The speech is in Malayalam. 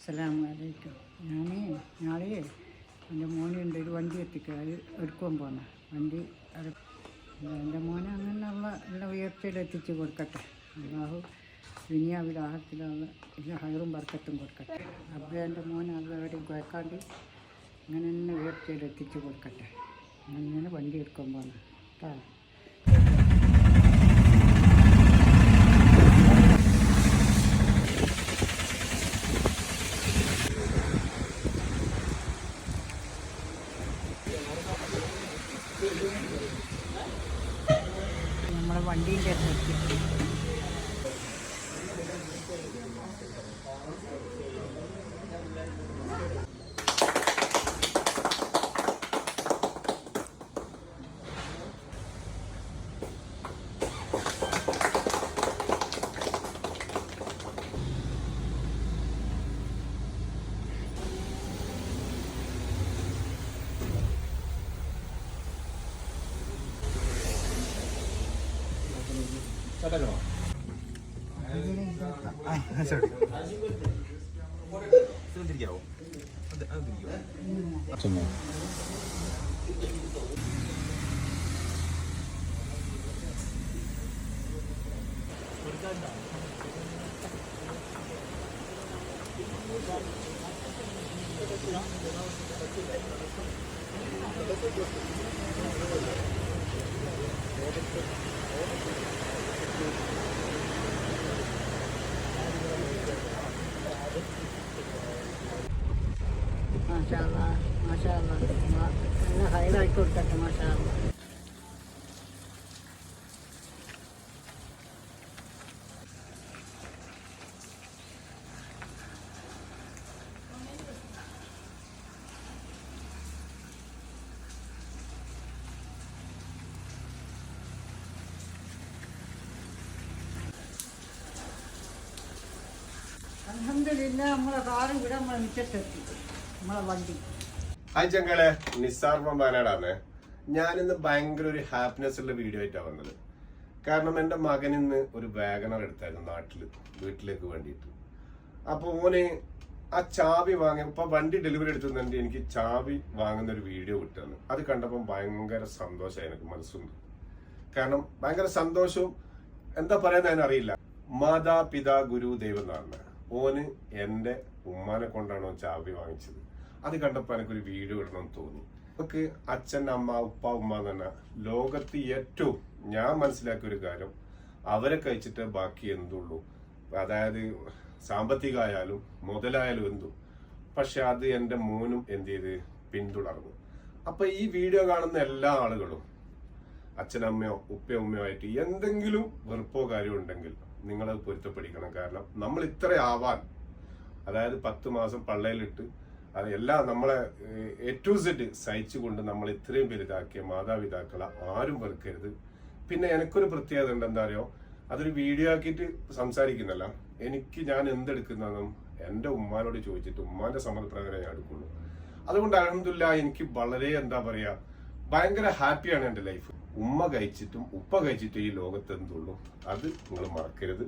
അസ്സലാമലൈക്കും. നാളെ എൻ്റെ മോനുണ്ട് ഒരു വണ്ടി എത്തിക്കുക, അത് എടുക്കാൻ പോകുന്ന വണ്ടി. അത് എൻ്റെ മോനെ അങ്ങനെയുള്ള എല്ലാ ഉയർച്ചയിൽ എത്തിച്ച് കൊടുക്കട്ടെ. അള്ളാഹു ദുനിയാവിൽ ആഹത്തിലുള്ള എല്ലാ ഹൈറും ബർക്കത്തും കൊടുക്കട്ടെ. അപ്പോൾ എൻ്റെ മോനെ അത് എവിടെയും കുഴക്കാണ്ട് അങ്ങനെ തന്നെ ഉയർച്ചയിൽ എത്തിച്ച് കൊടുക്കട്ടെ. അങ്ങനെ വണ്ടി എടുക്കാൻ പോകുന്ന കേട്ടോ. നമ്മളെ വണ്ടീൻ്റെ അടുത്ത് മാഷാ അല്ലാഹ് നല്ല ഹൈറായിട്ട് കൊടുക്കട്ടെ. മാഷാ അല്ലാഹ്. അൽഹംദുലില്ലാഹ് നമ്മളെ കാറ് ഇവിടെ നമ്മളെ മുറ്റത്തെത്തി. നമ്മളെ വണ്ടി. ഹായ് ചങ്കളെ, നിസാർ മമ്പാനാടാണ്. ഞാനിന്ന് ഭയങ്കര ഒരു ഹാപ്പിനെസ് ഉള്ള വീഡിയോ ആയിട്ടാണ് വന്നത്. കാരണം എൻ്റെ മകൻ ഇന്ന് ഒരു വാഗണർ എടുത്തായിരുന്നു വീട്ടിലേക്ക് വേണ്ടിയിട്ട്. അപ്പോൾ ഓന് ആ ചാവി വാങ്ങി, ഇപ്പൊ വണ്ടി ഡെലിവറി എടുത്തുന്നുണ്ട്, എനിക്ക് ചാവി വാങ്ങുന്ന ഒരു വീഡിയോ കിട്ടുന്നു. അത് കണ്ടപ്പോൾ ഭയങ്കര സന്തോഷമായി എനിക്ക് മനസ്സുണ്ട്. കാരണം ഭയങ്കര സന്തോഷവും എന്താ പറയാന്ന് ഞാൻ അറിയില്ല. മാതാപിതാ ഗുരു ദൈവം എന്നാണ്. ഓന് എൻ്റെ ഉമ്മാനെ കൊണ്ടാണോ ചാവി വാങ്ങിച്ചത്. അത് കണ്ടപ്പോൾ എനിക്കൊരു വീഡിയോ ഇടണമെന്ന് തോന്നി. നമുക്ക് അച്ഛൻ, അമ്മ, ഉപ്പ, ഉമ്മ എന്ന് പറഞ്ഞാൽ ലോകത്ത് ഏറ്റവും ഞാൻ മനസ്സിലാക്കിയ ഒരു കാര്യം, അവരെ കഴിച്ചിട്ട് ബാക്കി എന്തുള്ളൂ. അതായത് സാമ്പത്തികമായാലും മുതലായാലും എന്തും. പക്ഷെ അത് എൻ്റെ മോനും എന്ത് ചെയ്ത് പിന്തുടർന്നു. അപ്പൊ ഈ വീഡിയോ കാണുന്ന എല്ലാ ആളുകളും അച്ഛനമ്മയോ ഉപ്പയോ ഉമ്മയോ ആയിട്ട് എന്തെങ്കിലും വെറുപ്പോ കാര്യമോ ഉണ്ടെങ്കിൽ നിങ്ങളത് പൊരുത്തപ്പെടിക്കണം. കാരണം നമ്മൾ ഇത്ര ആവാൻ, അതായത് 10 മാസം പള്ളയിലിട്ട് അത് എല്ലാം നമ്മളെ A to Z സഹിച്ചുകൊണ്ട് നമ്മൾ ഇത്രയും വലുതാക്കിയ മാതാപിതാക്കളെ ആരും വെറുക്കരുത്. പിന്നെ എനിക്കൊരു പ്രത്യേകത ഉണ്ട്, എന്താ അറിയോ, അതൊരു വീഡിയോ ആക്കിയിട്ട് സംസാരിക്കുന്നല്ല. ഞാൻ എന്തെടുക്കുന്നതും എൻ്റെ ഉമ്മാനോട് ചോദിച്ചിട്ട് ഉമ്മാന്റെ സമ്മതപ്രകാരം ഞാൻ എടുക്കുള്ളൂ. അതുകൊണ്ട് അൽഹംദുലില്ലാഹ് എനിക്ക് വളരെ എന്താ പറയാ, ഭയങ്കര ഹാപ്പിയാണ് എൻ്റെ ലൈഫ്. ഉമ്മ കഴിച്ചിട്ടും ഉപ്പ കഴിച്ചിട്ടും ഈ ലോകത്ത് എന്തുള്ളൂ, അത് നിങ്ങൾ മറക്കരുത്.